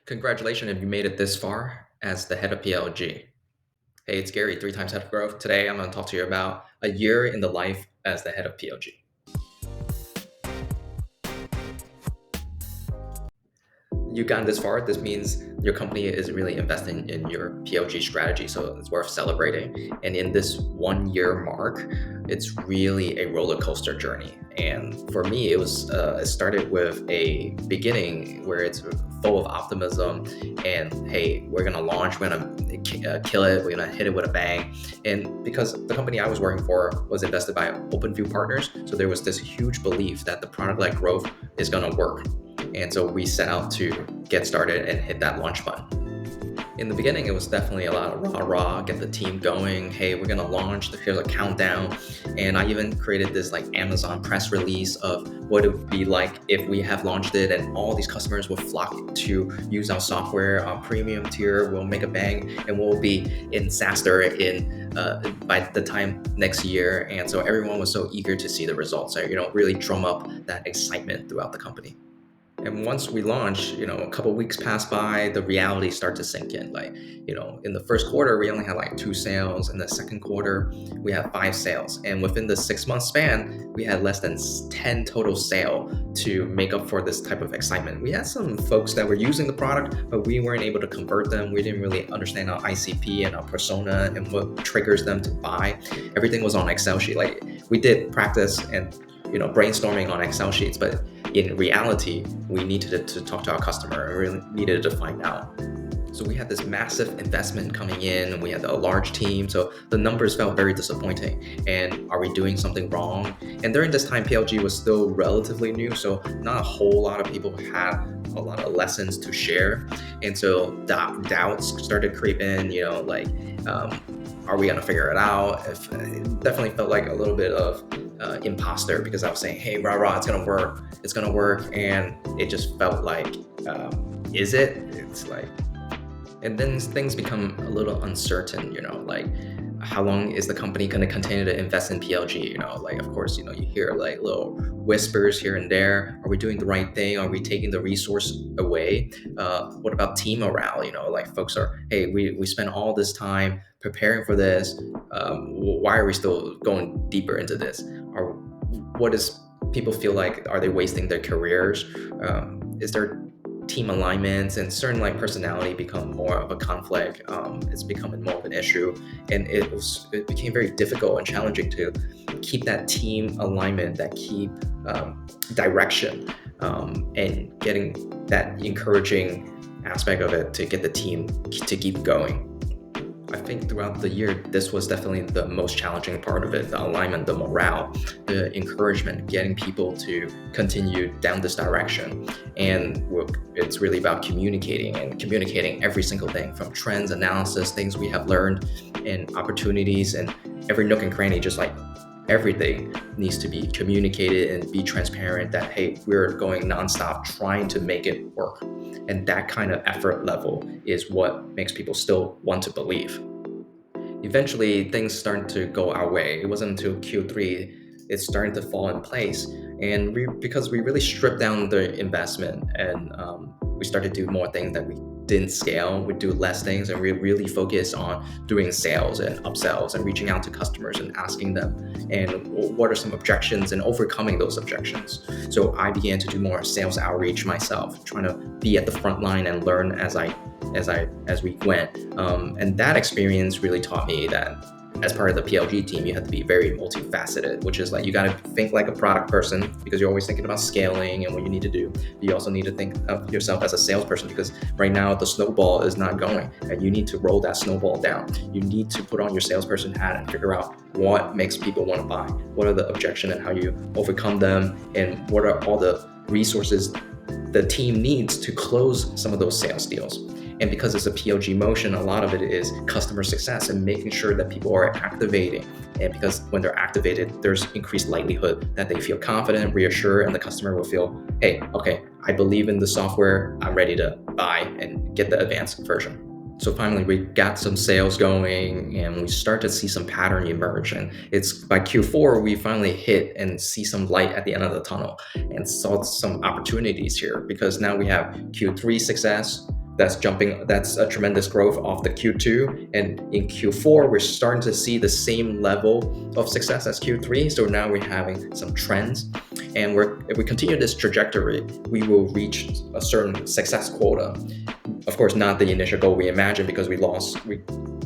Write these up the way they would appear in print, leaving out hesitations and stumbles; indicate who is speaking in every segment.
Speaker 1: Congratulations if you made it this far as the head of PLG. Hey, it's Gary, 3 times head of growth. Today, I'm going to talk to you about a year in the life as the head of PLG. You've gotten this far. This means your company is really investing in your PLG strategy, so it's worth celebrating. And in this 1 year mark, it's really a roller coaster journey. And for me, it started with a beginning where it's full of optimism and hey, we're gonna launch, we're gonna kill it, we're gonna hit it with a bang. And because the company I was working for was invested by OpenView partners, so there was this huge belief that the product-led growth is gonna work. And so we set out to get started and hit that launch button. In the beginning, it was definitely a lot of rah-rah, get the team going. Hey, we're gonna launch, here's a countdown. And I even created this like Amazon press release of what it would be like if we have launched it and all these customers will flock to use our software, our premium tier, we'll make a bang and we'll be in SaaS by the time next year. And so everyone was so eager to see the results. So, really drum up that excitement throughout the company. And once we launch, a couple weeks pass by, the reality start to sink in. In the first quarter, we only had like 2 sales. In the second quarter, we had 5 sales. And within the 6-month span, we had less than 10 total sale to make up for this type of excitement. We had some folks that were using the product, but we weren't able to convert them. We didn't really understand our ICP and our persona and what triggers them to buy. Everything was on Excel sheet. Like we did practice and brainstorming on Excel sheets, but in reality, we needed to talk to our customer and really needed to find out. So we had this massive investment coming in, we had a large team, so the numbers felt very disappointing. And are we doing something wrong? And during this time, PLG was still relatively new, so not a whole lot of people had a lot of lessons to share. And so doubts started creeping, are we gonna figure it out? It definitely felt like a little bit of imposter because I was saying, hey, rah, it's gonna work. And it just felt like, is it? It's like, and then things become a little uncertain, like how long is the company going to continue to invest in PLG? Of course, you hear like little whispers here and there. Are we doing the right thing? Are we taking the resource away? What about team morale? Like folks are, hey, we spent all this time preparing for this. Why are we still going deeper into this? Or what does people feel like? Are they wasting their careers? Is there team alignments and certain personality become more of a conflict? It's becoming more of an issue, and it became very difficult and challenging to keep that team alignment, that keep direction, and getting that encouraging aspect of it to get the team to keep going. I think throughout the year, this was definitely the most challenging part of it, the alignment, the morale, the encouragement, getting people to continue down this direction. And it's really about communicating every single thing from trends, analysis, things we have learned, and opportunities, and every nook and cranny, just like everything needs to be communicated and be transparent that, hey, we're going nonstop trying to make it work. And that kind of effort level is what makes people still want to believe. Eventually, things started to go our way. It wasn't until Q3 it's starting to fall in place. And because we really stripped down the investment and we started to do more things that we didn't scale, we do less things, and we really focus on doing sales and upsells and reaching out to customers and asking them and what are some objections and overcoming those objections. So I began to do more sales outreach myself, trying to be at the front line and learn as we went. And that experience really taught me that as part of the PLG team, you have to be very multifaceted, which is like you got to think like a product person because you're always thinking about scaling and what you need to do. You also need to think of yourself as a salesperson because right now the snowball is not going and you need to roll that snowball down. You need to put on your salesperson hat and figure out what makes people want to buy, what are the objections and how you overcome them, and what are all the resources the team needs to close some of those sales deals. And because it's a PLG motion, a lot of it is customer success and making sure that people are activating. And because when they're activated, there's increased likelihood that they feel confident, reassured, and the customer will feel, hey, okay, I believe in the software, I'm ready to buy and get the advanced version. So finally, we got some sales going and we start to see some pattern emerge. And it's by Q4, we finally hit and see some light at the end of the tunnel and saw some opportunities here because now we have Q3 success. That's a tremendous growth off the Q2, and in Q4 we're starting to see the same level of success as Q3. So now we're having some trends, and if we continue this trajectory, we will reach a certain success quota. Of course, not the initial goal we imagined, because we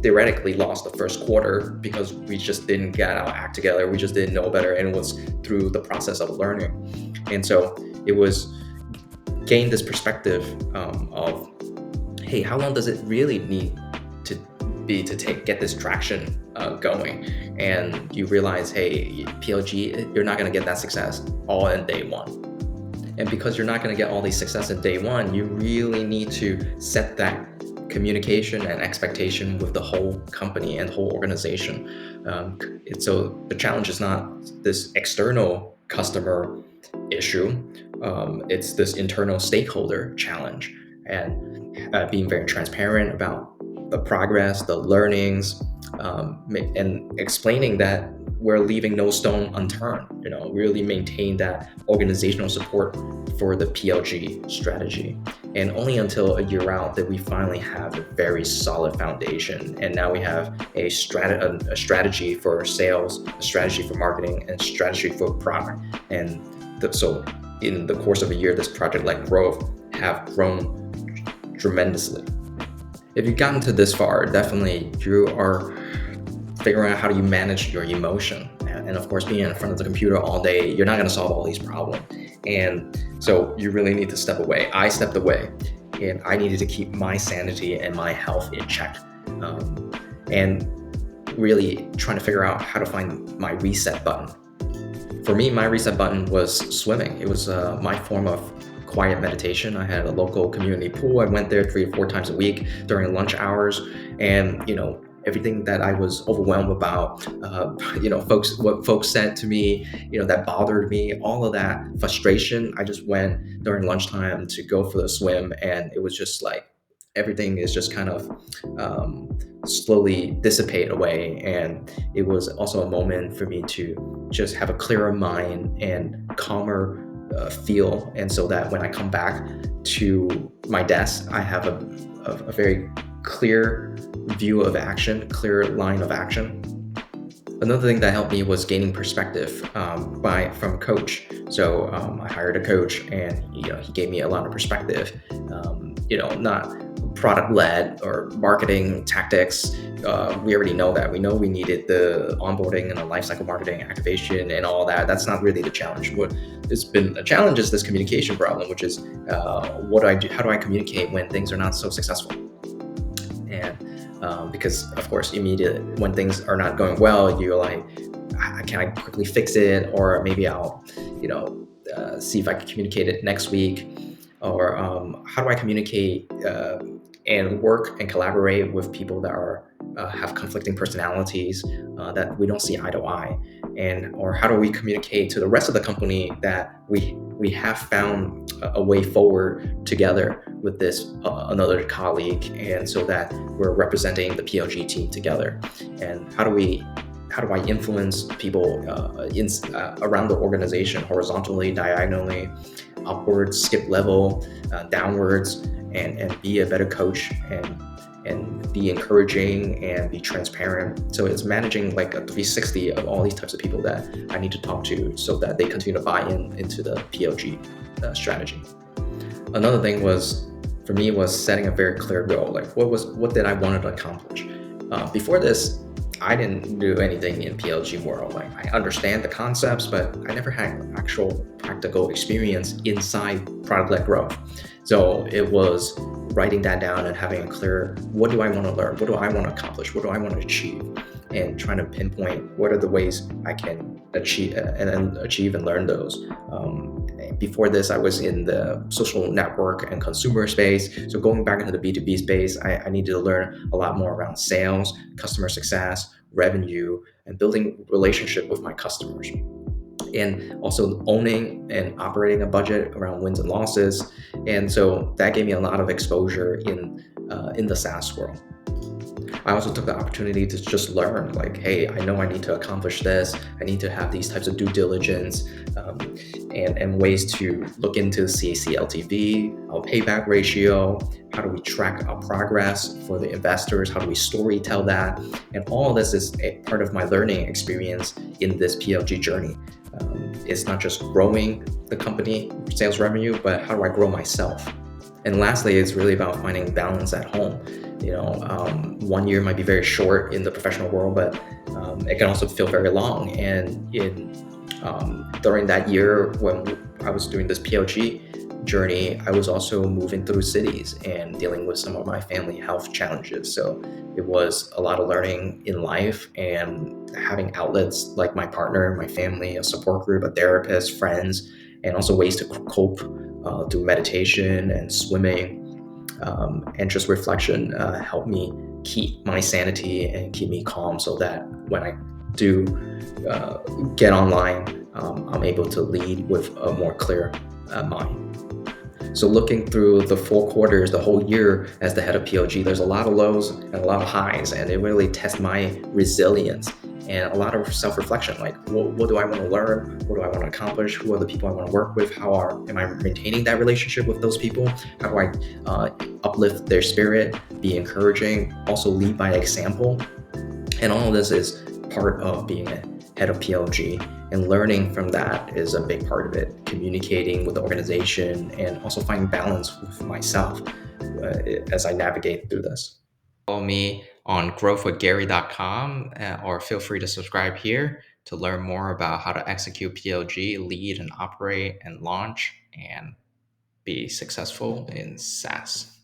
Speaker 1: theoretically lost the first quarter because we just didn't get our act together. We just didn't know better, and it was through the process of learning. And so it was gain this perspective of, hey, how long does it really need to get this traction going? And you realize, hey, PLG, you're not going to get that success all in day one. And because you're not going to get all these success in day one, you really need to set that communication and expectation with the whole company and whole organization. So the challenge is not this external customer issue, it's this internal stakeholder challenge, and being very transparent about the progress, the learnings, and explaining that we're leaving no stone unturned. Really maintain that organizational support for the PLG strategy. And only until a year out that we finally have a very solid foundation. And now we have a strategy for sales, a strategy for marketing, and a strategy for product. And so in the course of a year, this project-led growth have grown tremendously. If you've gotten to this far, definitely you are figuring out how do you manage your emotion. And of course, being in front of the computer all day, you're not going to solve all these problems. And so you really need to step away. I stepped away, and I needed to keep my sanity and my health in check. And really trying to figure out how to find my reset button. For me, my reset button was swimming. It was my form of quiet meditation. I had a local community pool. I went there 3 or 4 times a week during lunch hours, and everything that I was overwhelmed about, what folks said to me, that bothered me, all of that frustration, I just went during lunchtime to go for the swim, and it was just like everything is just kind of slowly dissipate away. And it was also a moment for me to just have a clearer mind and calmer feel, and so that when I come back to my desk, I have a very clear view of action, clear line of action. Another thing that helped me was gaining perspective from a coach. So I hired a coach, and he gave me a lot of perspective. Not product-led or marketing tactics. We already know that. We know we needed the onboarding and the lifecycle marketing, activation, and all that. That's not really the challenge. What has been a challenge is this communication problem, which is what do I do? How do I communicate when things are not so successful? And because of course, immediately when things are not going well, you're like, can I quickly fix it? Or maybe I'll, see if I can communicate it next week. Or how do I communicate and work and collaborate with people that have conflicting personalities, that we don't see eye to eye? Or how do we communicate to the rest of the company that we have found a way forward together with this another colleague, and so that we're representing the PLG team together? And how do I influence people around the organization, horizontally, diagonally, upwards, skip level, downwards, and be a better coach, and be encouraging and be transparent. So it's managing like a 360 of all these types of people that I need to talk to, so that they continue to buy into the PLG strategy. Another thing for me was setting a very clear goal. Like what did I want to accomplish? Before this, I didn't do anything in PLG world. Like, I understand the concepts, but I never had actual practical experience inside product-led growth. So it was writing that down and having a clear, what do I want to learn? What do I want to accomplish? What do I want to achieve? And trying to pinpoint what are the ways I can achieve and learn those. Before this, I was in the social network and consumer space. So going back into the B2B space, I needed to learn a lot more around sales, customer success, revenue, and building relationship with my customers. And also owning and operating a budget around wins and losses. And so that gave me a lot of exposure in the SaaS world. I also took the opportunity to just learn, like, hey, I know I need to accomplish this. I need to have these types of due diligence, and ways to look into CAC LTV, our payback ratio. How do we track our progress for the investors? How do we story tell that? And all of this is a part of my learning experience in this PLG journey. It's not just growing the company sales revenue, but how do I grow myself? And lastly, it's really about finding balance at home. 1 year might be very short in the professional world, but it can also feel very long. And during that year when I was doing this PLG journey, I was also moving through cities and dealing with some of my family health challenges. So it was a lot of learning in life and having outlets like my partner, my family, a support group, a therapist, friends, and also ways to cope through meditation and swimming, and just reflection helped me keep my sanity and keep me calm so that when I do get online, I'm able to lead with a more clear mind. So looking through the 4 quarters, the whole year as the head of PLG, there's a lot of lows and a lot of highs, and it really tests my resilience and a lot of self-reflection. Like, what do I want to learn? What do I want to accomplish? Who are the people I want to work with? Am I maintaining that relationship with those people? How do I uplift their spirit, be encouraging, also lead by example? And all of this is part of being a head of PLG, and learning from that is a big part of it. Communicating with the organization and also finding balance with myself as I navigate through this. Follow me on growthwithgary.com, or feel free to subscribe here to learn more about how to execute PLG, lead and operate and launch and be successful in SaaS.